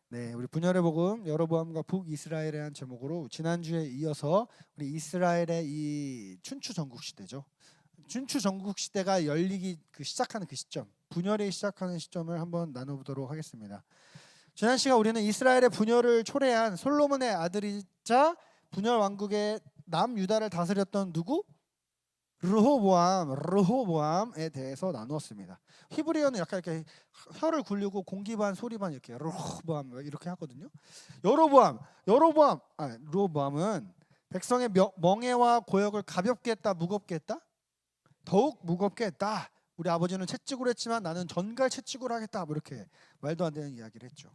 네, 우리 분열의 복음 여로보암과 북이스라엘에 대한 제목으로 지난주에 이어서 우리 이스라엘의 이 춘추 전국 시대죠. 춘추 전국 시대가 열리기 시작하는 그 시점, 분열이 시작하는 시점을 한번 나눠보도록 하겠습니다. 지난 시간 우리는 이스라엘의 분열을 초래한 솔로몬의 아들이자 분열 왕국의 남유다를 다스렸던 누구? 르호보암에 대해서 나누었습니다. 히브리어는 약간 이렇게 혀를 굴리고 공기반 소리반 이렇게 르호보암 이렇게 하거든요. 르호보암은 백성의 멍에와 고역을 가볍게 했다, 무겁게 했다? 더욱 무겁게 했다. 우리 아버지는 채찍으로 했지만 나는 전갈 채찍으로 하겠다. 뭐 이렇게 말도 안 되는 이야기를 했죠.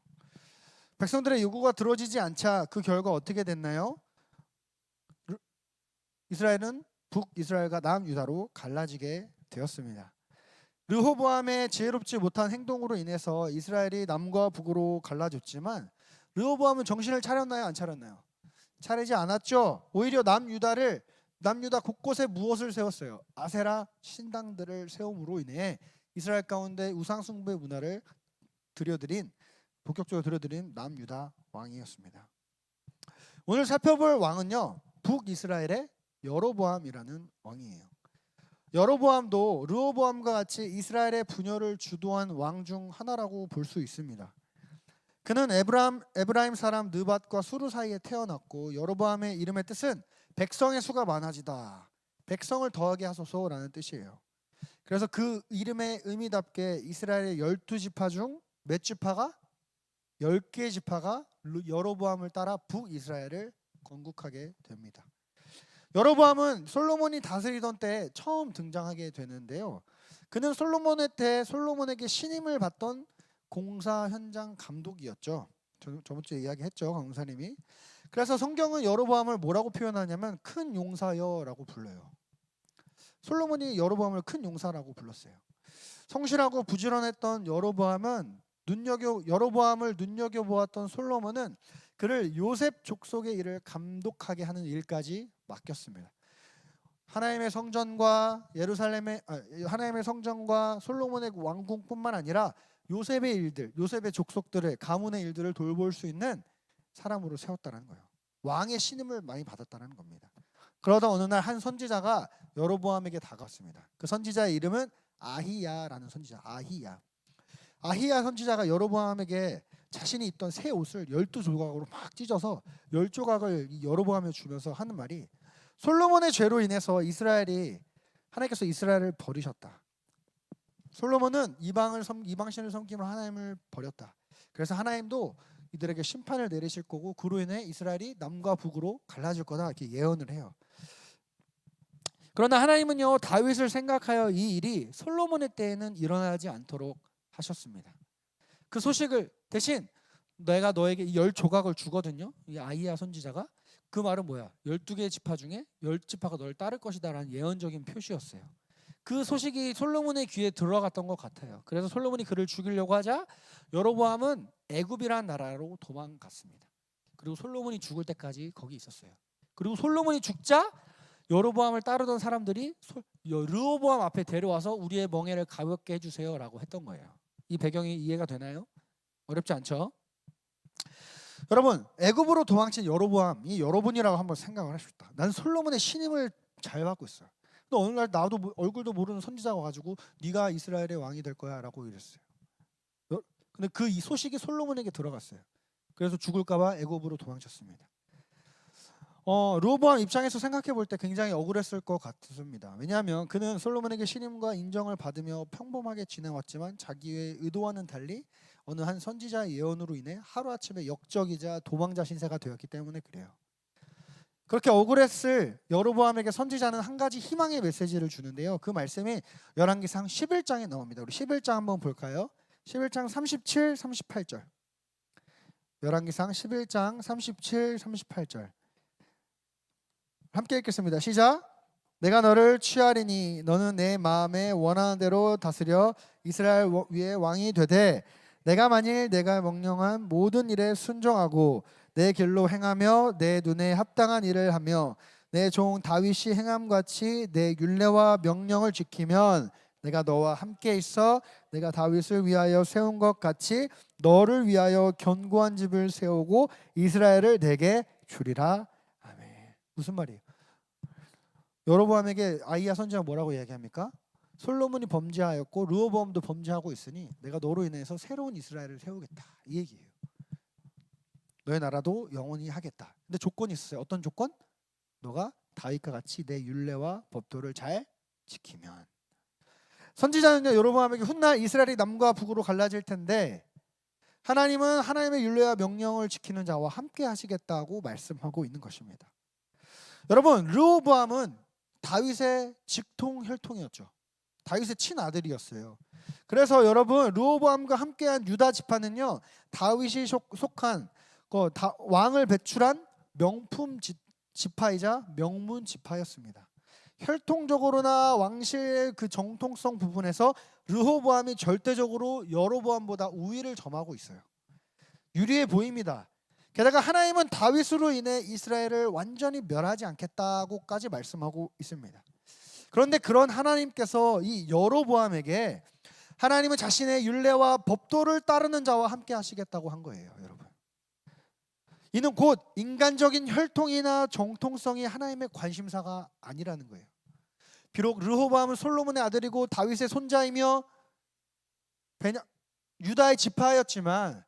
백성들의 요구가 들어지지 않자 그 결과 어떻게 됐나요? 이스라엘은 북이스라엘과 남유다로 갈라지게 되었습니다. 르호보암의 지혜롭지 못한 행동으로 인해서 이스라엘이 남과 북으로 갈라졌지만 르호보암은 정신을 차렸나요? 안 차렸나요? 차리지 않았죠. 오히려 남유다 곳곳에 무엇을 세웠어요? 아세라 신당들을 세움으로 인해 이스라엘 가운데 우상숭배 문화를 본격적으로 들여들인 남유다 왕이었습니다. 오늘 살펴볼 왕은요, 북이스라엘의 여로보암이라는 왕이에요. 여로보암도 르호보암과 같이 이스라엘의 분열을 주도한 왕 중 하나라고 볼 수 있습니다. 그는 에브라임 사람 느밧과 수르 사이에 태어났고 여로보암의 이름의 뜻은 백성의 수가 많아지다, 백성을 더하게 하소서라는 뜻이에요. 그래서 그 이름의 의미답게 이스라엘의 12지파 중 몇 지파가? 10개의 지파가 여로보암을 따라 북이스라엘을 건국하게 됩니다. 여로보암은 솔로몬이 다스리던 때 처음 등장하게 되는데요. 그는 솔로몬에게 신임을 받던 공사 현장 감독이었죠. 저번 주에 이야기했죠, 강사님이. 그래서 성경은 여로보암을 뭐라고 표현하냐면 큰 용사여라고 불러요. 솔로몬이 여로보암을 큰 용사라고 불렀어요. 성실하고 부지런했던 여로보암을 눈여겨보았던 솔로몬은 그를 요셉 족속의 일을 감독하게 하는 일까지 맡겼습니다. 하나님의 성전과 솔로몬의 왕궁뿐만 아니라 요셉의 족속들의 가문의 일들을 돌볼 수 있는 사람으로 세웠다는 거예요. 왕의 신임을 많이 받았다는 겁니다. 그러다 어느 날 한 선지자가 여로보암에게 다가왔습니다. 그 선지자의 이름은 아히야라는 선지자. 아히야 선지자가 여로보암에게 자신이 입던 새 옷을 12조각으로 막 찢어서 10조각을 여로보암에 주면서 하는 말이, 솔로몬의 죄로 인해서 하나님께서 이스라엘을 버리셨다. 솔로몬은 이방신을 섬기며 하나님을 버렸다. 그래서 하나님도 이들에게 심판을 내리실 거고 그로 인해 이스라엘이 남과 북으로 갈라질 거다, 이렇게 예언을 해요. 그러나 하나님은요, 다윗을 생각하여 이 일이 솔로몬의 때에는 일어나지 않도록 하셨습니다. 그 소식을 대신 내가 너에게 이 10조각을 주거든요. 이 아히야 선지자가. 그 말은 뭐야? 12개의 지파 중에 10지파가 널 따를 것이다 라는 예언적인 표시였어요. 그 소식이 솔로몬의 귀에 들어갔던 것 같아요. 그래서 솔로몬이 그를 죽이려고 하자 여로보암은 애굽이라는 나라로 도망갔습니다. 그리고 솔로몬이 죽을 때까지 거기 있었어요. 그리고 솔로몬이 죽자 여로보암을 따르던 사람들이 르호보암 앞에 데려와서 우리의 멍에를 가볍게 해주세요 라고 했던 거예요. 이 배경이 이해가 되나요? 어렵지 않죠? 여러분, 애굽으로 도망친 여로보암이 여러분이라고 한번 생각을 하십시다. 난 솔로몬의 신임을 잘 받고 있어요. 근데 어느 날 나도 얼굴도 모르는 선지자가 와가지고 네가 이스라엘의 왕이 될 거야 라고 이랬어요. 근데 이 소식이 솔로몬에게 들어갔어요. 그래서 죽을까봐 애굽으로 도망쳤습니다. 르호보암 입장에서 생각해 볼 때 굉장히 억울했을 것 같습니다. 왜냐하면 그는 솔로몬에게 신임과 인정을 받으며 평범하게 지내왔지만 자기의 의도와는 달리 어느 한 선지자의 예언으로 인해 하루아침에 역적이자 도망자 신세가 되었기 때문에 그래요. 그렇게 억울했을 여로보암에게 선지자는 한 가지 희망의 메시지를 주는데요. 그 말씀이 열왕기상 11장에 나옵니다. 우리 11장 한번 볼까요? 11장 37, 38절. 열왕기상 11장 37, 38절. 함께 읽겠습니다. 시작. 내가 너를 취하리니 너는 내 마음에 원하는 대로 다스려 이스라엘 위에 왕이 되되 내가 만일 내가 명령한 모든 일에 순종하고 내 길로 행하며 내 눈에 합당한 일을 하며 내 종 다윗이 행함같이 내 율례와 명령을 지키면 내가 너와 함께 있어 내가 다윗을 위하여 세운 것 같이 너를 위하여 견고한 집을 세우고 이스라엘을 내게 주리라. 아멘. 무슨 말이에요? 여로보암에게 아히야 선지자가 뭐라고 이야기합니까? 솔로몬이 범죄하였고 르호보암도 범죄하고 있으니 내가 너로 인해서 새로운 이스라엘을 세우겠다, 이 얘기예요. 너의 나라도 영원히 하겠다. 근데 조건이 있었어요. 어떤 조건? 너가 다윗과 같이 내 율례와 법도를 잘 지키면. 선지자는요, 여로보암에게 훗날 이스라엘이 남과 북으로 갈라질 텐데 하나님은 하나님의 율례와 명령을 지키는 자와 함께 하시겠다고 말씀하고 있는 것입니다. 여러분, 르호보암은 다윗의 직통 혈통이었죠. 다윗의 친아들이었어요. 그래서 여러분, 르호보암과 함께한 유다 지파는요, 다윗이 속한 왕을 배출한 명품 지파이자 명문 지파였습니다. 혈통적으로나 왕실의 그 정통성 부분에서 르호보암이 절대적으로 여로보암보다 우위를 점하고 있어요. 유리해 보입니다. 게다가 하나님은 다윗으로 인해 이스라엘을 완전히 멸하지 않겠다고까지 말씀하고 있습니다. 그런데 그런 하나님께서 이 여로보암에게 하나님은 자신의 율례와 법도를 따르는 자와 함께 하시겠다고 한 거예요, 여러분. 이는 곧 인간적인 혈통이나 정통성이 하나님의 관심사가 아니라는 거예요. 비록 르호보암은 솔로몬의 아들이고 다윗의 손자이며 유다의 지파였지만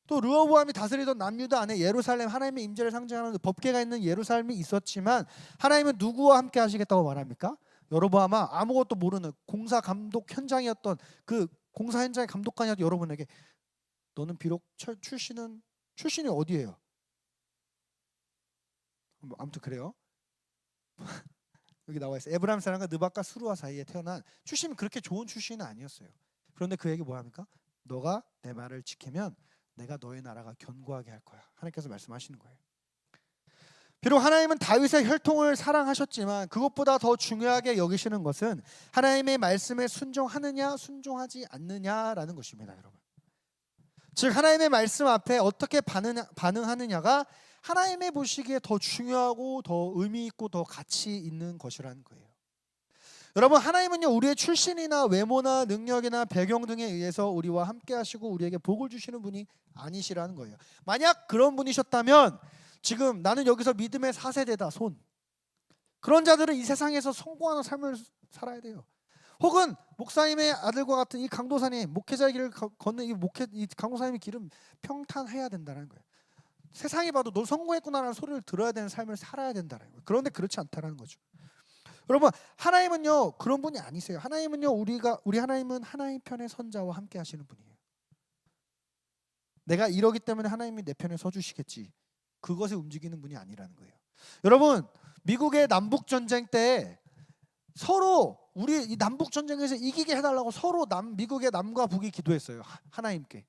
또 르호보암이 다스리던 남유다 안에 예루살렘, 하나님의 임재를 상징하는 법궤가 있는 예루살렘이 있었지만 하나님은 누구와 함께 하시겠다고 말합니까? 여로보암아, 아무것도 모르는 공사 감독 현장이었던 그 공사 현장의 감독관이었던 여러분에게 너는 비록 출신이 어디예요? 아무튼 그래요. 여기 나와 있어요. 에브라임 사람과 느밧과 스루아 사이에 태어난 출신은 그렇게 좋은 출신은 아니었어요. 그런데 그에게 뭐 합니까? 너가 내 말을 지키면 내가 너의 나라가 견고하게 할 거야. 하나님께서 말씀하시는 거예요. 비록 하나님은 다윗의 혈통을 사랑하셨지만 그것보다 더 중요하게 여기시는 것은 하나님의 말씀에 순종하느냐 순종하지 않느냐라는 것입니다, 여러분. 즉 하나님의 말씀 앞에 어떻게 반응하느냐가 하나님의 보시기에 더 중요하고 더 의미 있고 더 가치 있는 것이라는 거예요. 여러분, 하나님은요, 우리의 출신이나 외모나 능력이나 배경 등에 의해서 우리와 함께 하시고 우리에게 복을 주시는 분이 아니시라는 거예요. 만약 그런 분이셨다면 지금 나는 여기서 믿음의 4세대다 그런 자들은 이 세상에서 성공하는 삶을 살아야 돼요. 혹은 목사님의 아들과 같은 이 강도사님, 목회자의 길을 걷는 이 강도사님의 길은 평탄해야 된다는 거예요. 세상이 봐도 너 성공했구나라는 소리를 들어야 되는 삶을 살아야 된다는 거예요. 그런데 그렇지 않다는 거죠. 여러분, 하나님은요 그런 분이 아니세요. 하나님은요 우리 하나님은 하나님 편의 선자와 함께 하시는 분이에요. 내가 이러기 때문에 하나님이 내 편에 서주시겠지, 그것에 움직이는 분이 아니라는 거예요. 여러분, 미국의 남북 전쟁 때 서로 우리 이 남북 전쟁에서 이기게 해달라고 서로 미국의 남과 북이 기도했어요. 하나님께,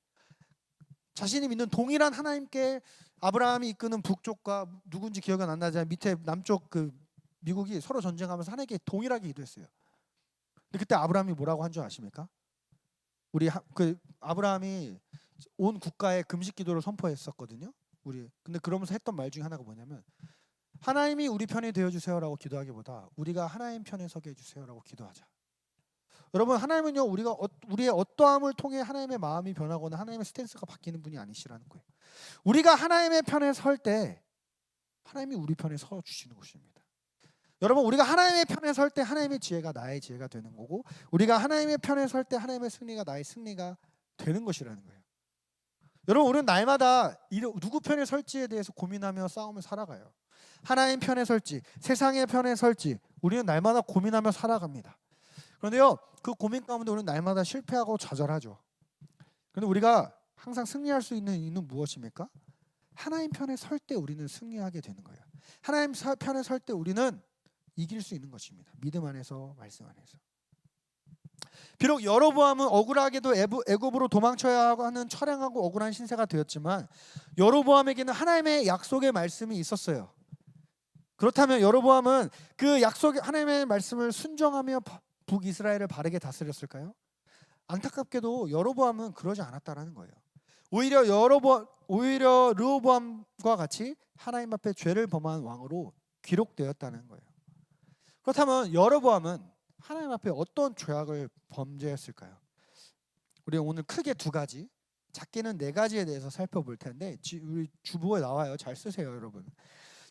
자신이 믿는 동일한 하나님께. 아브라함이 이끄는 북쪽과 누군지 기억이 안 나지만 밑에 남쪽 그 미국이 서로 전쟁하면서 하나님께 동일하게 기도했어요. 근데 그때 아브라함이 뭐라고 한 줄 아십니까? 아브라함이 온 국가에 금식 기도를 선포했었거든요. 근데 그러면서 했던 말 중에 하나가 뭐냐면 하나님이 우리 편이 되어 주세요라고 기도하기보다 우리가 하나님 편에 서게 해 주세요라고 기도하자. 여러분, 하나님은요 우리의 어떠함을 통해 하나님의 마음이 변하거나 하나님의 스탠스가 바뀌는 분이 아니시라는 거예요. 우리가 하나님의 편에 설 때 하나님이 우리 편에 서 주시는 것입니다. 여러분, 우리가 하나님의 편에 설 때 하나님의 지혜가 나의 지혜가 되는 거고, 우리가 하나님의 편에 설 때 하나님의 승리가 나의 승리가 되는 것이라는 거예요. 여러분, 우리는 날마다 누구 편에 설지에 대해서 고민하며 싸우며 살아가요. 하나님 편에 설지 세상의 편에 설지 우리는 날마다 고민하며 살아갑니다. 그런데요, 그 고민 가운데 우리는 날마다 실패하고 좌절하죠. 그런데 우리가 항상 승리할 수 있는 이유는 무엇입니까? 하나님 편에 설 때 우리는 승리하게 되는 거예요. 하나님 편에 설 때 우리는 이길 수 있는 것입니다. 믿음 안에서, 말씀 안에서. 비록 여로보암은 억울하게도 애굽으로 도망쳐야 하는 처량하고 억울한 신세가 되었지만 여로보암에게는 하나님의 약속의 말씀이 있었어요. 그렇다면 여로보암은 그 하나님의 말씀을 순종하며 북이스라엘을 바르게 다스렸을까요? 안타깝게도 여로보암은 그러지 않았다라는 거예요. 오히려 르호보암과 같이 하나님 앞에 죄를 범한 왕으로 기록되었다는 거예요. 그렇다면 여로보암은 하나님 앞에 어떤 죄악을 범죄했을까요? 우리 오늘 크게 두 가지, 작게는 네 가지에 대해서 살펴볼 텐데 우리 주보에 나와요. 잘 쓰세요, 여러분.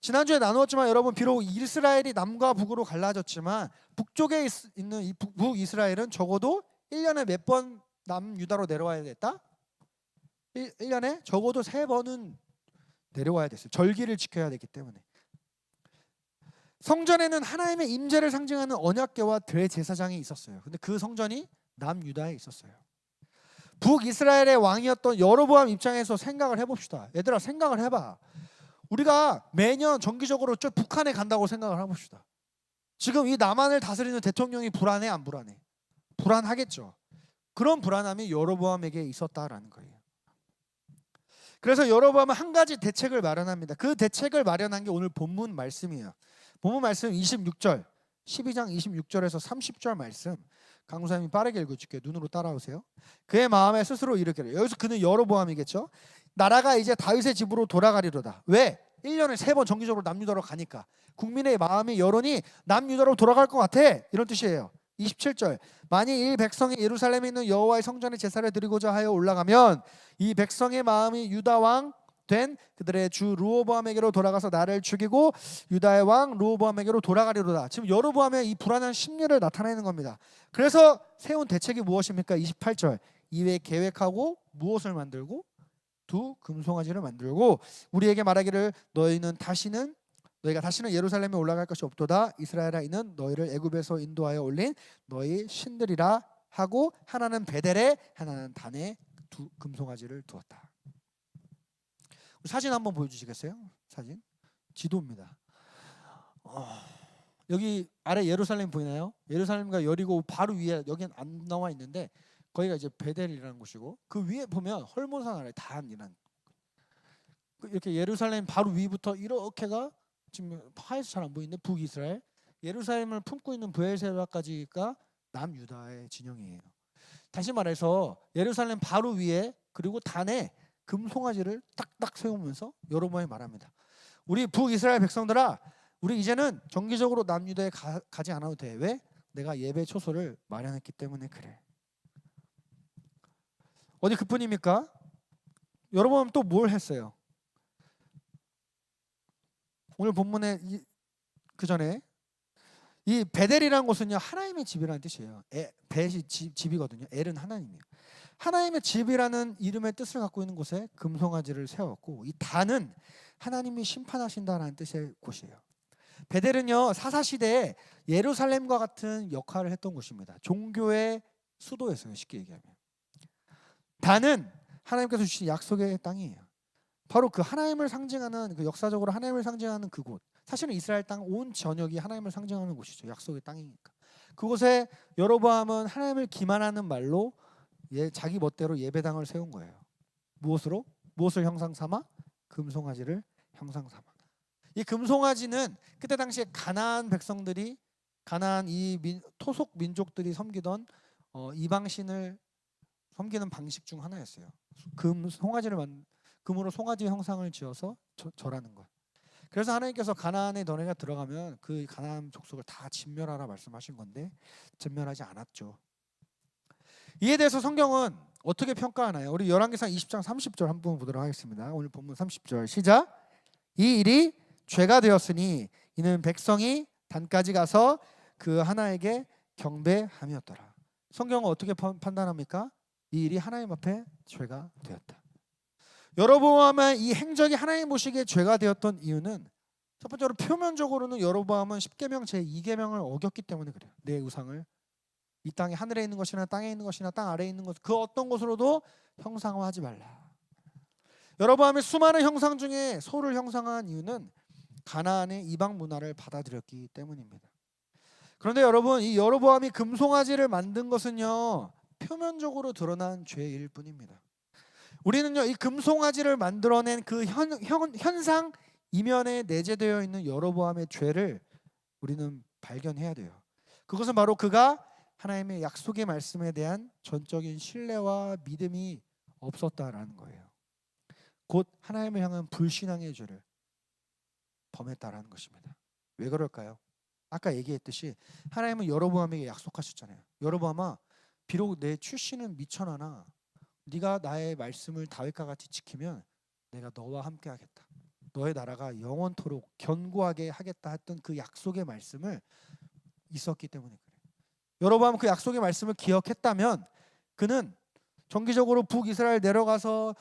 지난주에 나누었지만 여러분, 비록 이스라엘이 남과 북으로 갈라졌지만 북쪽에 있는 이 북이스라엘은 적어도 1년에 몇 번 남유다로 내려와야 됐다? 1년에 적어도 3번은 내려와야 됐어요. 절기를 지켜야 되기 때문에. 성전에는 하나님의 임재를 상징하는 언약궤와 대제사장이 있었어요. 근데 그 성전이 남유다에 있었어요. 북이스라엘의 왕이었던 여로보암 입장에서 생각을 해봅시다. 얘들아, 생각을 해봐. 우리가 매년 정기적으로 저 북한에 간다고 생각을 해봅시다. 지금 이 남한을 다스리는 대통령이 불안해, 안 불안해? 불안하겠죠. 그런 불안함이 여로보암에게 있었다라는 거예요. 그래서 여로보암은 한 가지 대책을 마련합니다. 그 대책을 마련한 게 오늘 본문 말씀이에요. 본문 말씀 26절, 12장 26절에서 30절 말씀, 강구사님이 빠르게 읽어줄게요. 눈으로 따라오세요. 그의 마음에 스스로 이르기를, 여기서 그는 여로보암이겠죠. 나라가 이제 다윗의 집으로 돌아가리로다. 왜? 1년에 3번 정기적으로 남유다로 가니까 국민의 마음이, 여론이 남유다로 돌아갈 것 같아, 이런 뜻이에요. 27절, 만일 이 백성이 예루살렘에 있는 여호와의 성전에 제사를 드리고자 하여 올라가면 이 백성의 마음이 유다 왕 된 그들의 주 르호보암에게로 돌아가서 나를 죽이고 유다의 왕 르호보암에게로 돌아가리로다. 지금 여로보암의 이 불안한 심리를 나타내는 겁니다. 그래서 세운 대책이 무엇입니까? 28절, 이외에 계획하고 무엇을 만들고? 두 금송아지를 만들고 우리에게 말하기를, 너희가 다시는 예루살렘에 올라갈 것이 없도다. 이스라엘아, 이는 너희를 애굽에서 인도하여 올린 너희 신들이라 하고, 하나는 베델에 하나는 단에 두 금송아지를 두었다. 사진 한번 보여주시겠어요? 사진, 지도입니다. 여기 아래 예루살렘 보이나요? 예루살렘과 여리고 바로 위에, 여기는 안 나와 있는데 거기가 이제 베델이라는 곳이고, 그 위에 보면 헐몬산 아래 단이라는, 이렇게 예루살렘 바로 위부터 이렇게가 지금 하에서 잘 안 보이는데 북이스라엘, 예루살렘을 품고 있는 브엘세바까지가 남유다의 진영이에요. 다시 말해서 예루살렘 바로 위에 그리고 단에 금송아지를 딱딱 세우면서 여로보암이 말합니다. 우리 북이스라엘 백성들아, 우리 이제는 정기적으로 남유다에 가지 않아도 돼. 왜? 내가 예배 초소를 마련했기 때문에 그래. 어디 그뿐입니까? 여로보암 또 뭘 했어요? 오늘 본문에 그 전에 이 베델이라는 곳은요, 하나님의 집이라는 뜻이에요. 벳이 집이거든요. 엘은 하나님이에요. 하나님의 집이라는 이름의 뜻을 갖고 있는 곳에 금송아지를 세웠고, 이 단은 하나님이 심판하신다라는 뜻의 곳이에요. 베델은요, 사사시대에 예루살렘과 같은 역할을 했던 곳입니다. 종교의 수도였어요, 쉽게 얘기하면. 단은 하나님께서 주신 약속의 땅이에요. 바로 그 하나님을 상징하는, 그 역사적으로 하나님을 상징하는 그곳, 사실은 이스라엘 땅 온 전역이 하나님을 상징하는 곳이죠. 약속의 땅이니까. 그곳에 여로보암은 하나님을 기만하는 말로 자기 멋대로 예배당을 세운 거예요. 무엇을 형상 삼아? 금송아지를 형상 삼아. 이 금송아지는 그때 당시에 가나안 백성들이, 가나안 토속 민족들이 섬기던 이방신을 섬기는 방식 중 하나였어요. 금으로 송아지 형상을 지어서 절하는 것. 그래서 하나님께서 가나안에 너네가 들어가면 그 가나안 족속을 다 진멸하라 말씀하신 건데 진멸하지 않았죠. 이에 대해서 성경은 어떻게 평가하나요? 우리 열왕기상 20장 30절 한번 보도록 하겠습니다. 오늘 본문 30절 시작. 이 일이 죄가 되었으니 이는 백성이 단까지 가서 그 하나에게 경배함이었더라. 성경은 어떻게 판단합니까? 이 일이 하나님 앞에 죄가 되었다. 여로보암의 이 행적이 하나님 보시기에 죄가 되었던 이유는, 첫 번째로 표면적으로는 여로보암은 10계명 제2계명을 어겼기 때문에 그래요. 내 우상을 이 땅에, 하늘에 있는 것이나 땅에 있는 것이나 땅 아래에 있는 것, 그 어떤 곳으로도 형상화하지 말라. 여로보암의 수많은 형상 중에 소를 형상한 이유는 가나안의 이방 문화를 받아들였기 때문입니다. 그런데 여러분, 이 여로보암이 금송아지를 만든 것은요, 표면적으로 드러난 죄일 뿐입니다. 우리는요, 이 금송아지를 만들어낸 그 현상 이면에 내재되어 있는 여로보암의 죄를 우리는 발견해야 돼요. 그것은 바로 그가 하나님의 약속의 말씀에 대한 전적인 신뢰와 믿음이 없었다라는 거예요. 곧 하나님을 향한 불신앙의 죄를 범했다라는 것입니다. 왜 그럴까요? 아까 얘기했듯이 하나님은 여로보암에게 약속하셨잖아요. 여로보암아, 비록 내 출신은 미천하나 네가 나의 말씀을 다윗과 같이 지키면 내가 너와 함께 하겠다. 너의 나라가 영원토록 견고하게 하겠다 했던 그 약속의 말씀을 있었기 때문에 그래요. 여로보암은 그 약속의 말씀을 기억했다면 그는 정기적으로 북이스라엘 내려가서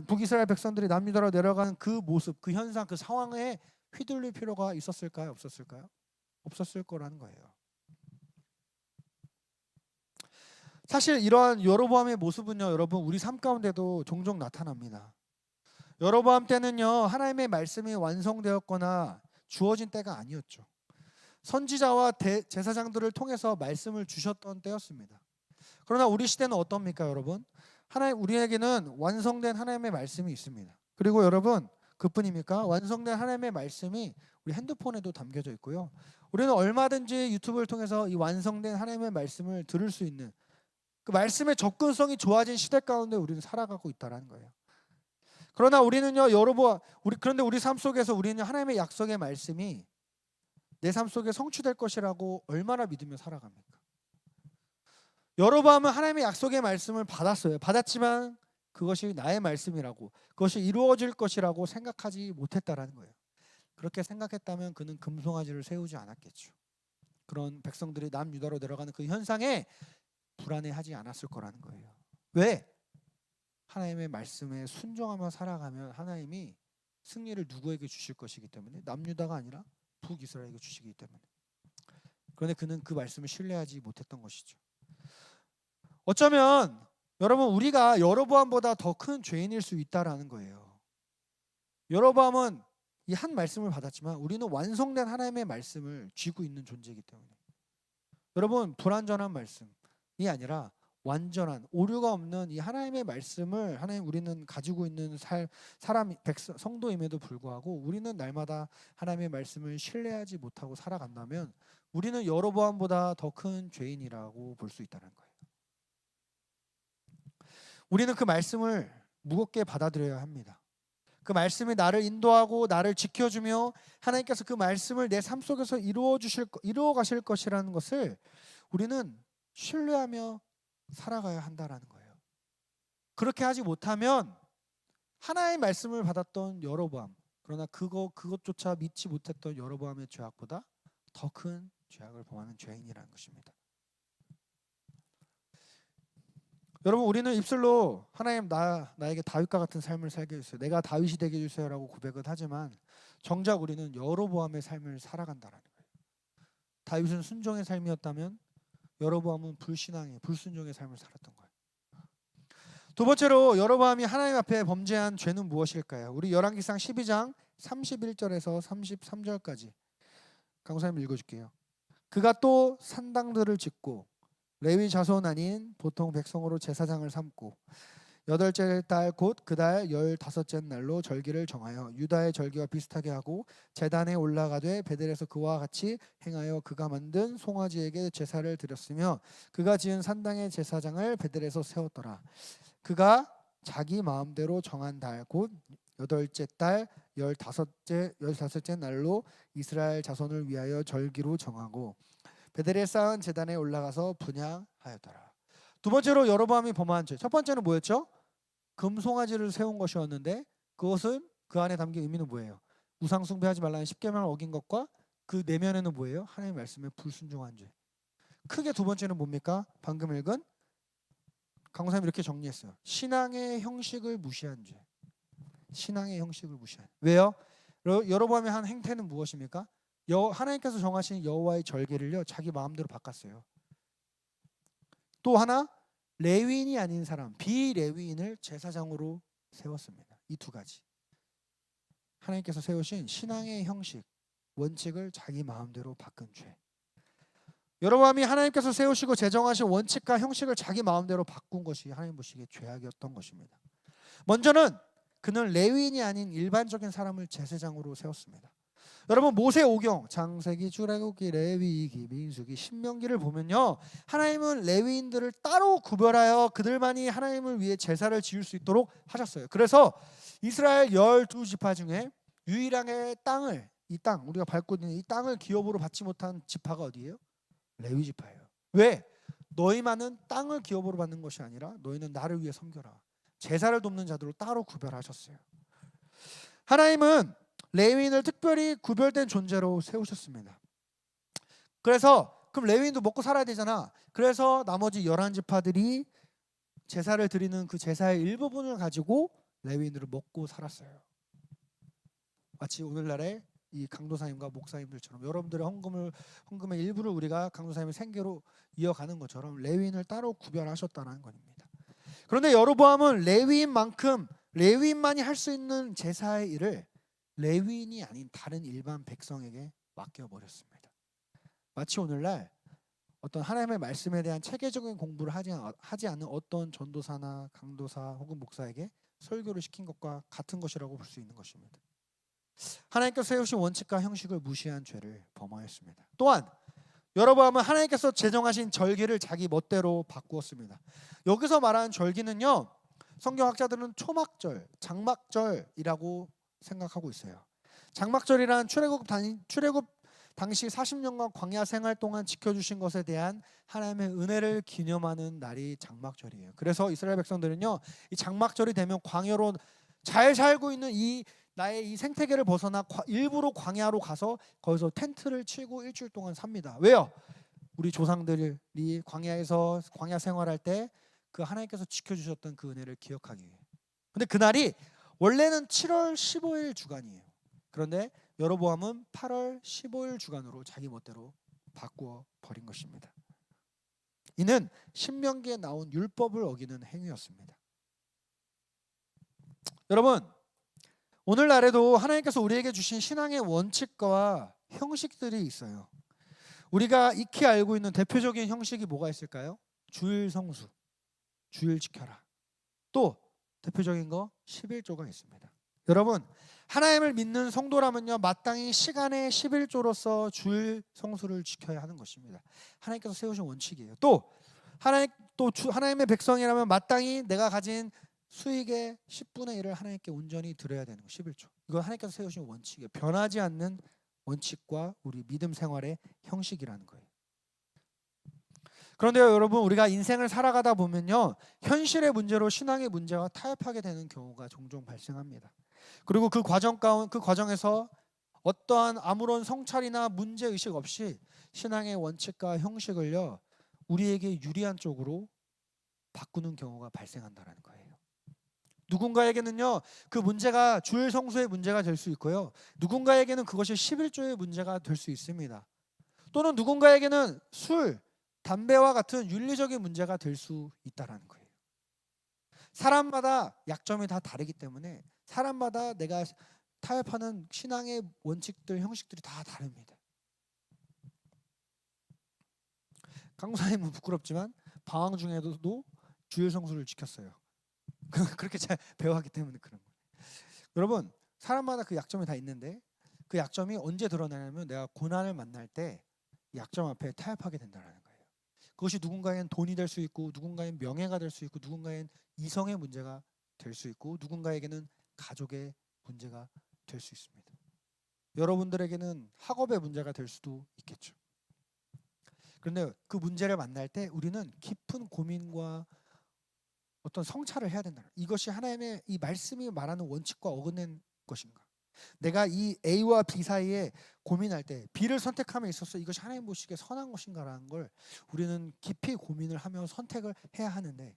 북이스라엘 백성들이 남유다로 내려가는 그 모습, 그 현상, 그 상황에 휘둘릴 필요가 있었을까요? 없었을까요? 없었을 거라는 거예요. 사실 이러한 여로보암의 모습은요, 여러분 우리 삶 가운데도 종종 나타납니다. 여로보암 때는요, 하나님의 말씀이 완성되었거나 주어진 때가 아니었죠. 선지자와 제사장들을 통해서 말씀을 주셨던 때였습니다. 그러나 우리 시대는 어떻습니까, 여러분? 우리에게는 완성된 하나님의 말씀이 있습니다. 그리고 여러분, 그뿐입니까? 완성된 하나님의 말씀이 우리 핸드폰에도 담겨져 있고요. 우리는 얼마든지 유튜브를 통해서 이 완성된 하나님의 말씀을 들을 수 있는 그 말씀의 접근성이 좋아진 시대 가운데 우리는 살아가고 있다는 거예요. 그러나 우리는요, 그런데 우리 삶 속에서 우리는 하나님의 약속의 말씀이 내 삶 속에 성취될 것이라고 얼마나 믿으며 살아갑니까? 여로보암은 하나님의 약속의 말씀을 받았어요. 받았지만 그것이 나의 말씀이라고, 그것이 이루어질 것이라고 생각하지 못했다라는 거예요. 그렇게 생각했다면 그는 금송아지를 세우지 않았겠죠. 그런 백성들이 남유다로 내려가는 그 현상에 불안해하지 않았을 거라는 거예요. 왜? 하나님의 말씀에 순종하며 살아가면 하나님이 승리를 누구에게 주실 것이기 때문에, 남유다가 아니라 북이스라엘에게 주시기 때문에. 그런데 그는 그 말씀을 신뢰하지 못했던 것이죠. 어쩌면 여러분 우리가 여로보암보다 더 큰 죄인일 수 있다라는 거예요. 여로보암은 이 한 말씀을 받았지만 우리는 완성된 하나님의 말씀을 쥐고 있는 존재이기 때문에, 여러분 불완전한 말씀이 아니라 완전한 오류가 없는 이 하나님의 말씀을 우리는 가지고 있는 성도임에도 불구하고 우리는 날마다 하나님의 말씀을 신뢰하지 못하고 살아간다면 우리는 여로보암보다 더 큰 죄인이라고 볼 수 있다는 거예요. 우리는 그 말씀을 무겁게 받아들여야 합니다. 그 말씀이 나를 인도하고 나를 지켜주며 하나님께서 그 말씀을 내 삶 속에서 이루어 가실 것이라는 것을 우리는 신뢰하며 살아가야 한다라는 거예요. 그렇게 하지 못하면 하나의 말씀을 받았던 여로보암, 그러나 그것조차 믿지 못했던 여로보암의 죄악보다 더 큰 죄악을 범하는 죄인이라는 것입니다. 여러분 우리는 입술로 하나님 나에게 다윗과 같은 삶을 살게 해주세요, 내가 다윗이 되게 해주세요라고 고백은 하지만 정작 우리는 여로보암의 삶을 살아간다라는 거예요. 다윗은 순종의 삶이었다면 여로보암은 불순종의 삶을 살았던 거예요. 두 번째로 여로보암이 하나님 앞에 범죄한 죄는 무엇일까요? 우리 열왕기상 12장 31절에서 33절까지 강사님 읽어줄게요. 그가 또 산당들을 짓고 레위 자손 아닌 보통 백성으로 제사장을 삼고 여덟째 달 곧 그 달 15째 날로 절기를 정하여 유다의 절기와 비슷하게 하고 제단에 올라가되 베델에서 그와 같이 행하여 그가 만든 송아지에게 제사를 드렸으며 그가 지은 산당의 제사장을 베델에서 세웠더라. 그가 자기 마음대로 정한 달 곧 여덟째 달 15째 날로 이스라엘 자손을 위하여 절기로 정하고 베델에 쌓은 제단에 올라가서 분향하였더라. 두 번째로 여로보암이 범한 죄, 첫 번째는 뭐였죠? 금송아지를 세운 것이었는데 그것은 그 안에 담긴 의미는 뭐예요? 우상 숭배하지 말라는 10계명을 어긴 것과 그 내면에는 뭐예요? 하나님의 말씀에 불순종한 죄. 크게 두 번째는 뭡니까? 방금 읽은 강사님이 이렇게 정리했어요. 신앙의 형식을 무시한 죄. 신앙의 형식을 무시한. 왜요? 여로보암의 한 행태는 무엇입니까? 하나님께서 정하신 여호와의 절기를요 자기 마음대로 바꿨어요. 또 하나 레위인이 아닌 사람, 비레위인을 제사장으로 세웠습니다. 이 두 가지. 하나님께서 세우신 신앙의 형식, 원칙을 자기 마음대로 바꾼 죄. 여로보암이 하나님께서 세우시고 제정하신 원칙과 형식을 자기 마음대로 바꾼 것이 하나님 보시기에 죄악이었던 것입니다. 먼저는 그는 레위인이 아닌 일반적인 사람을 제사장으로 세웠습니다. 여러분 모세오경, 창세기, 출애굽기, 레위기, 민수기, 신명기를 보면요 하나님은 레위인들을 따로 구별하여 그들만이 하나님을 위해 제사를 지을 수 있도록 하셨어요. 그래서 이스라엘 12지파 중에 유일하게 땅을 이 땅, 우리가 밟고 있는 이 땅을 기업으로 받지 못한 지파가 어디예요? 레위 지파예요. 왜? 너희만은 땅을 기업으로 받는 것이 아니라 너희는 나를 위해 섬겨라. 제사를 돕는 자들로 따로 구별하셨어요. 하나님은 레위인을 특별히 구별된 존재로 세우셨습니다. 그래서 그럼 레위인도 먹고 살아야 되잖아. 그래서 나머지 11지파들이 제사를 드리는 그 제사의 일부분을 가지고 레위인들을 먹고 살았어요. 마치 오늘날의 이 강도사님과 목사님들처럼 여러분들의 헌금의 일부를 우리가 강도사님의 생계로 이어가는 것처럼 레위인을 따로 구별하셨다는 겁니다. 그런데 여로보암은 레위인만이 할 수 있는 제사의 일을 레위인이 아닌 다른 일반 백성에게 맡겨버렸습니다. 마치 오늘날 어떤 하나님의 말씀에 대한 체계적인 공부를 하지 않는 어떤 전도사나 강도사 혹은 목사에게 설교를 시킨 것과 같은 것이라고 볼 수 있는 것입니다. 하나님께서 세우신 원칙과 형식을 무시한 죄를 범하였습니다. 또한 여로보암은 하나님께서 제정하신 절기를 자기 멋대로 바꾸었습니다. 여기서 말하는 절기는요, 성경학자들은 초막절, 장막절이라고 생각하고 있어요. 장막절이란 출애굽 당시 40년간 광야 생활 동안 지켜주신 것에 대한 하나님의 은혜를 기념하는 날이 장막절이에요. 그래서 이스라엘 백성들은요, 이 장막절이 되면 광야로 잘 살고 있는 나의 이 생태계를 벗어나 일부러 광야로 가서 거기서 텐트를 치고 일주일 동안 삽니다. 왜요? 우리 조상들이 광야에서 광야 생활할 때 그 하나님께서 지켜주셨던 그 은혜를 기억하기 위해. 근데 그날이 원래는 7월 15일 주간이에요. 그런데 여로보암은 8월 15일 주간으로 자기 멋대로 바꾸어 버린 것입니다. 이는 신명기에 나온 율법을 어기는 행위였습니다. 여러분, 오늘날에도 하나님께서 우리에게 주신 신앙의 원칙과 형식들이 있어요. 우리가 익히 알고 있는 대표적인 형식이 뭐가 있을까요? 주일 성수, 주일 지켜라. 또 대표적인 거 11조가 있습니다. 여러분, 하나님을 믿는 성도라면요, 마땅히 시간의 11조로서 주일 성수를 지켜야 하는 것입니다. 하나님께서 세우신 원칙이에요. 또 하나님의 백성이라면 마땅히 내가 가진 수익의 10분의 1을 하나님께 온전히 드려야 되는 거 11조. 이건 하나님께서 세우신 원칙이에요. 변하지 않는 원칙과 우리 믿음 생활의 형식이라는 거예요. 그런데요, 여러분, 우리가 인생을 살아가다 보면요, 현실의 문제로 신앙의 문제와 타협하게 되는 경우가 종종 발생합니다. 그리고 그 과정에서 어떠한 아무런 성찰이나 문제의식 없이 신앙의 원칙과 형식을요, 우리에게 유리한 쪽으로 바꾸는 경우가 발생한다는 거예요. 누군가에게는요, 그 문제가 주일 성수의 문제가 될 수 있고요, 누군가에게는 그것이 11조의 문제가 될 수 있습니다. 또는 누군가에게는 술, 담배와 같은 윤리적인 문제가 될 수 있다는 거예요. 사람마다 약점이 다 다르기 때문에 사람마다 내가 타협하는 신앙의 원칙들, 형식들이 다 다릅니다. 강사님은 부끄럽지만 방황 중에도 주일 성수를 지켰어요. 그렇게 잘 배워왔기 때문에 그런 거예요. 여러분, 사람마다 그 약점이 다 있는데 그 약점이 언제 드러나냐면 내가 고난을 만날 때 약점 앞에 타협하게 된다는 거예요. 그것이 누군가에겐 돈이 될 수 있고, 누군가엔 명예가 될 수 있고, 누군가엔 이성의 문제가 될 수 있고, 누군가에게는 가족의 문제가 될 수 있습니다. 여러분들에게는 학업의 문제가 될 수도 있겠죠. 그런데 그 문제를 만날 때 우리는 깊은 고민과 어떤 성찰을 해야 된다. 이것이 하나님의 이 말씀이 말하는 원칙과 어긋낸 것인가? 내가 이 A와 B 사이에 고민할 때 B를 선택함에 있어서 이것이 하나님 보시기에 선한 것인가라는 걸 우리는 깊이 고민을 하며 선택을 해야 하는데,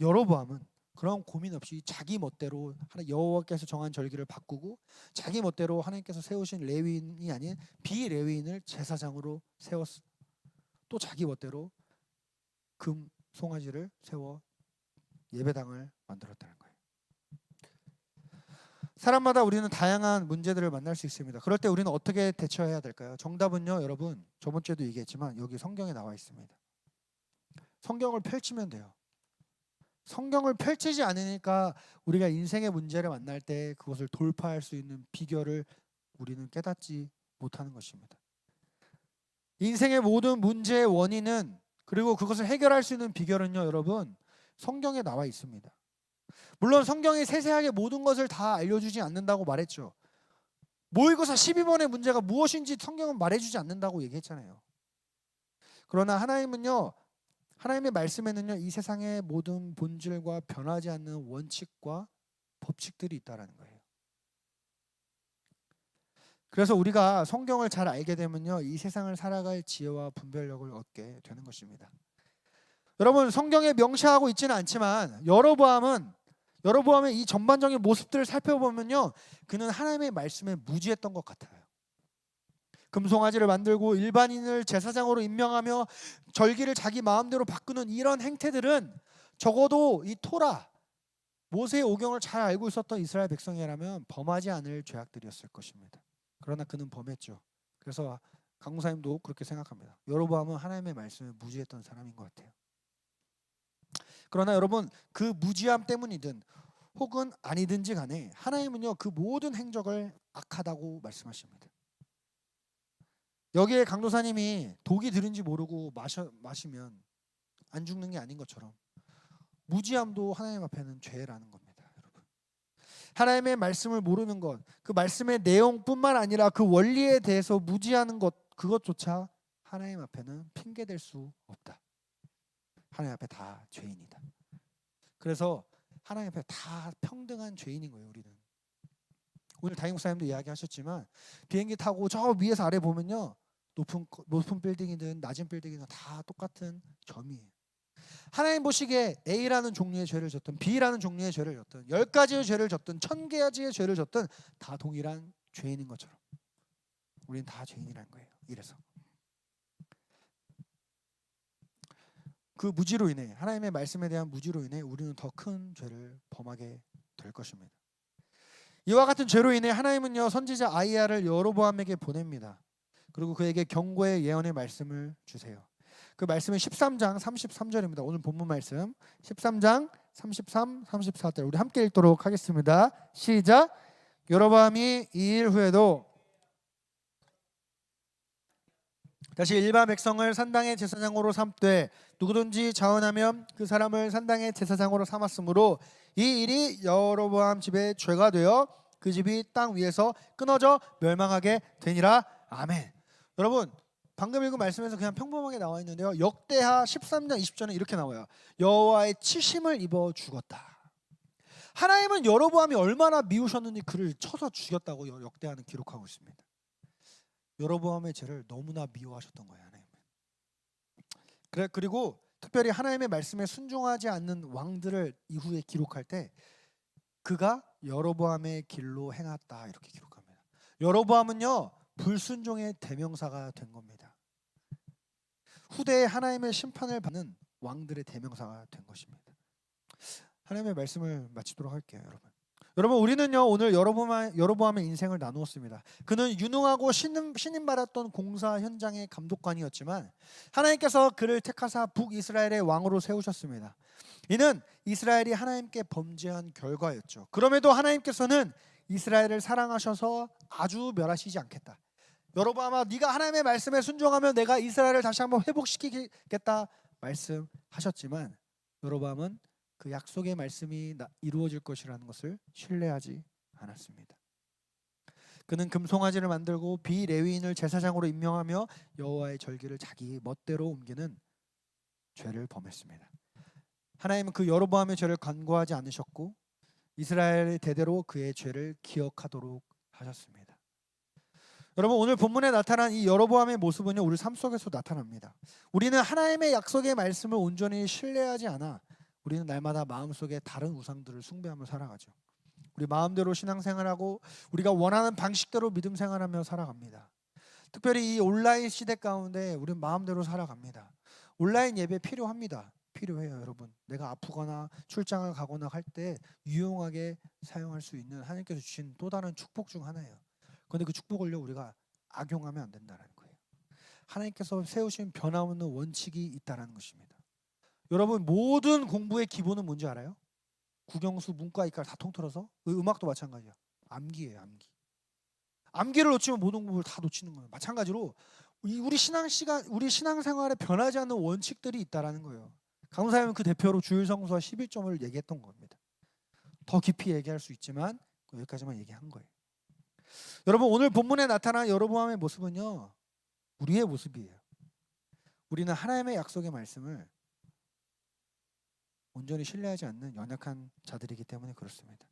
여로보암은 그런 고민 없이 자기 멋대로 여호와께서 정한 절기를 바꾸고 자기 멋대로 하나님께서 세우신 레위인이 아닌 비레위인을 제사장으로 세웠어. 또 자기 멋대로 금 송아지를 세워 예배당을 만들었다는 거예요. 사람마다 우리는 다양한 문제들을 만날 수 있습니다. 그럴 때 우리는 어떻게 대처해야 될까요? 정답은요, 여러분, 저번 주에도 얘기했지만 여기 성경에 나와 있습니다. 성경을 펼치면 돼요. 성경을 펼치지 않으니까 우리가 인생의 문제를 만날 때 그것을 돌파할 수 있는 비결을 우리는 깨닫지 못하는 것입니다. 인생의 모든 문제의 원인은, 그리고 그것을 해결할 수 있는 비결은요, 여러분, 성경에 나와 있습니다. 물론 성경이 세세하게 모든 것을 다 알려주지 않는다고 말했죠. 모의고사 12번의 문제가 무엇인지 성경은 말해주지 않는다고 얘기했잖아요. 그러나 하나님은요, 하나님의 말씀에는요, 이 세상의 모든 본질과 변하지 않는 원칙과 법칙들이 있다라는 거예요. 그래서 우리가 성경을 잘 알게 되면요, 이 세상을 살아갈 지혜와 분별력을 얻게 되는 것입니다. 여러분, 성경에 명시하고 있지는 않지만 여로보암의 이 전반적인 모습들을 살펴보면요, 그는 하나님의 말씀에 무지했던 것 같아요. 금송아지를 만들고 일반인을 제사장으로 임명하며 절기를 자기 마음대로 바꾸는 이런 행태들은 적어도 이 토라, 모세의 오경을 잘 알고 있었던 이스라엘 백성이라면 범하지 않을 죄악들이었을 것입니다. 그러나 그는 범했죠. 그래서 강무사님도 그렇게 생각합니다. 여로보암은 하나님의 말씀에 무지했던 사람인 것 같아요. 그러나 여러분, 그 무지함 때문이든 혹은 아니든지 간에 하나님은요, 그 모든 행적을 악하다고 말씀하십니다. 여기에 강도사님이 독이 들은지 모르고 마시면 안 죽는 게 아닌 것처럼 무지함도 하나님 앞에는 죄라는 겁니다. 여러분, 하나님의 말씀을 모르는 것, 그 말씀의 내용뿐만 아니라 그 원리에 대해서 무지하는 것, 그것조차 하나님 앞에는 핑계댈 수 없다. 하나님 앞에 다 죄인이다. 그래서 하나님 앞에 다 평등한 죄인인 거예요. 우리는 오늘 다임 목사님도 이야기하셨지만 비행기 타고 저 위에서 아래 보면요, 높은 빌딩이든 낮은 빌딩이든 다 똑같은 점이에요. 하나님 보시기에 A라는 종류의 죄를 졌든 B라는 종류의 죄를 졌든 10가지의 죄를 졌든 1000가지의 죄를 졌든 다 동일한 죄인인 것처럼 우리는 다 죄인이라는 거예요. 이래서 그 무지로 인해, 하나님의 말씀에 대한 무지로 인해 우리는 더 큰 죄를 범하게 될 것입니다. 이와 같은 죄로 인해 하나님은요, 선지자 아이야를 여로보암에게 보냅니다. 그리고 그에게 경고의 예언의 말씀을 주세요. 그 말씀은 13장 33절입니다. 오늘 본문 말씀 13장 33, 34절 우리 함께 읽도록 하겠습니다. 시작. 여로보암이 이 일 후에도 다시 일반 백성을 산당의 제사장으로 삼되 누구든지 자원하면 그 사람을 산당의 제사장으로 삼았으므로 이 일이 여로보암 집의 죄가 되어 그 집이 땅 위에서 끊어져 멸망하게 되니라. 아멘. 여러분, 방금 읽은 말씀에서 그냥 평범하게 나와 있는데요, 역대하 13장 20절은 이렇게 나와요. 여호와의 치심을 입어 죽었다. 하나님은 여로보암이 얼마나 미우셨는지 그를 쳐서 죽였다고 역대하는 기록하고 있습니다. 여로보암의 죄를 너무나 미워하셨던 거예요, 하나님은. 그리고 특별히 하나님의 말씀에 순종하지 않는 왕들을 이후에 기록할 때 그가 여로보암의 길로 행했다 이렇게 기록합니다. 여로보암은요, 불순종의 대명사가 된 겁니다. 후대에 하나님의 심판을 받는 왕들의 대명사가 된 것입니다. 하나님의 말씀을 마치도록 할게요, 여러분. 여러분, 우리는요, 오늘 여로보암의 인생을 나누었습니다. 그는 유능하고 신임 받았던 공사 현장의 감독관이었지만 하나님께서 그를 택하사 북이스라엘의 왕으로 세우셨습니다. 이는 이스라엘이 하나님께 범죄한 결과였죠. 그럼에도 하나님께서는 이스라엘을 사랑하셔서 아주 멸하시지 않겠다. 여로보암아, 네가 하나님의 말씀에 순종하면 내가 이스라엘을 다시 한번 회복시키겠다 말씀하셨지만 여로보암은 그 약속의 말씀이 이루어질 것이라는 것을 신뢰하지 않았습니다. 그는 금송아지를 만들고 비레위인을 제사장으로 임명하며 여호와의 절기를 자기 멋대로 옮기는 죄를 범했습니다. 하나님은 그 여로보암의 죄를 간구하지 않으셨고 이스라엘의 대대로 그의 죄를 기억하도록 하셨습니다. 여러분, 오늘 본문에 나타난 이 여로보암의 모습은요, 우리 삶 속에서 나타납니다. 우리는 하나님의 약속의 말씀을 온전히 신뢰하지 않아 우리는 날마다 마음속에 다른 우상들을 숭배하며 살아가죠. 우리 마음대로 신앙생활하고 우리가 원하는 방식대로 믿음 생활하며 살아갑니다. 특별히 이 온라인 시대 가운데 우리는 마음대로 살아갑니다. 온라인 예배 필요합니다. 필요해요, 여러분. 내가 아프거나 출장을 가거나 할 때 유용하게 사용할 수 있는 하나님께서 주신 또 다른 축복 중 하나예요. 그런데 그 축복을요, 우리가 악용하면 안 된다는 거예요. 하나님께서 세우신 변함없는 원칙이 있다는 것입니다. 여러분, 모든 공부의 기본은 뭔지 알아요? 국영수, 문과, 이과 다 통틀어서 음악도 마찬가지야. 암기예요, 암기. 암기를 놓치면 모든 공부를 다 놓치는 거예요. 마찬가지로 우리 신앙생활에 변하지 않는 원칙들이 있다라는 거예요. 강사님은 그 대표로 주일성수와 11점을 얘기했던 겁니다. 더 깊이 얘기할 수 있지만 여기까지만 얘기한 거예요. 여러분 오늘 본문에 나타난 여로보암의 모습은요, 우리의 모습이에요. 우리는 하나님의 약속의 말씀을 온전히 신뢰하지 않는 연약한 자들이기 때문에 그렇습니다.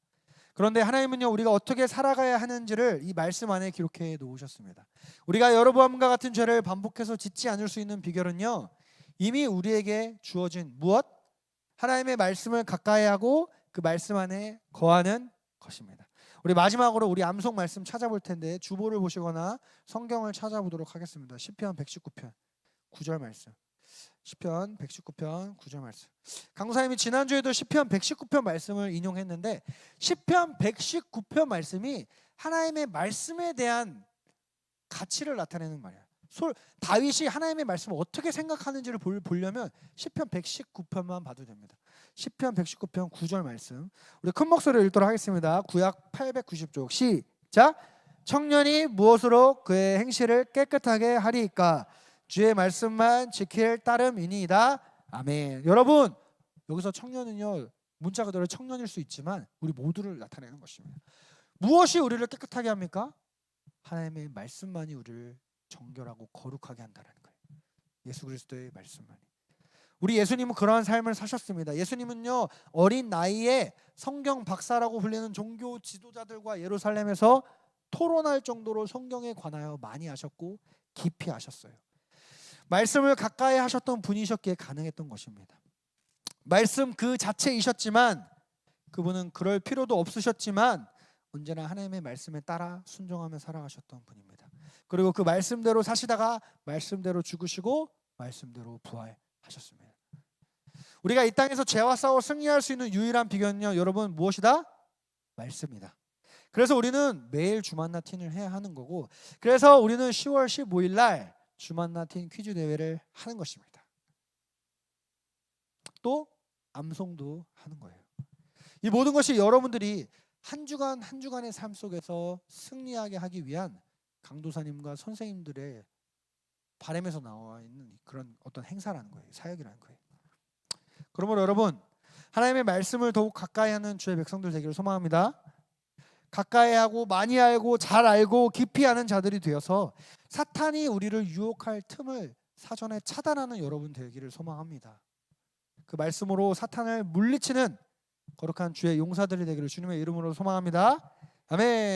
그런데 하나님은요, 우리가 어떻게 살아가야 하는지를 이 말씀 안에 기록해 놓으셨습니다. 우리가 여로보암과 같은 죄를 반복해서 짓지 않을 수 있는 비결은요, 이미 우리에게 주어진 무엇? 하나님의 말씀을 가까이 하고 그 말씀 안에 거하는 것입니다. 우리 마지막으로 우리 암송 말씀 찾아볼 텐데 주보를 보시거나 성경을 찾아보도록 하겠습니다. 시편 119편 9절 말씀. 시편 119편 9절 말씀. 강사님이 지난주에도 시편 119편 말씀을 인용했는데 시편 119편 말씀이 하나님의 말씀에 대한 가치를 나타내는 말이야. 다윗이 하나님의 말씀을 어떻게 생각하는지를 보려면 시편 119편만 봐도 됩니다. 시편 119편 9절 말씀. 우리 큰 목소리로 읽도록 하겠습니다. 구약 890쪽 시작. 청년이 무엇으로 그의 행실을 깨끗하게 하리이까? 주의 말씀만 지킬 따름이니이다. 아멘. 여러분, 여기서 청년은요, 문자 그대로 청년일 수 있지만 우리 모두를 나타내는 것입니다. 무엇이 우리를 깨끗하게 합니까? 하나님의 말씀만이 우리를 정결하고 거룩하게 한다는 거예요. 예수 그리스도의 말씀만이. 우리 예수님은 그러한 삶을 사셨습니다. 예수님은요, 어린 나이에 성경 박사라고 불리는 종교 지도자들과 예루살렘에서 토론할 정도로 성경에 관하여 많이 하셨고 깊이 하셨어요. 말씀을 가까이 하셨던 분이셨기에 가능했던 것입니다. 말씀 그 자체이셨지만 그분은 그럴 필요도 없으셨지만 언제나 하나님의 말씀에 따라 순종하며 살아가셨던 분입니다. 그리고 그 말씀대로 사시다가 말씀대로 죽으시고 말씀대로 부활하셨습니다. 우리가 이 땅에서 죄와 싸워 승리할 수 있는 유일한 비결은요, 여러분 무엇이다? 말씀이다. 그래서 우리는 매일 주만나 틴을 해야 하는 거고, 그래서 우리는 10월 15일 날 주만나 틴 퀴즈 대회를 하는 것입니다. 또 암송도 하는 거예요. 이 모든 것이 여러분들이 한 주간 한 주간의 삶 속에서 승리하게 하기 위한 강도사님과 선생님들의 바람에서 나와 있는 그런 어떤 행사라는 거예요. 사역이라는 거예요. 그러므로 여러분, 하나님의 말씀을 더욱 가까이 하는 주의 백성들 되기를 소망합니다. 가까이 하고 많이 알고 잘 알고 깊이 아는 자들이 되어서 사탄이 우리를 유혹할 틈을 사전에 차단하는 여러분 되기를 소망합니다. 그 말씀으로 사탄을 물리치는 거룩한 주의 용사들이 되기를 주님의 이름으로 소망합니다. 아멘.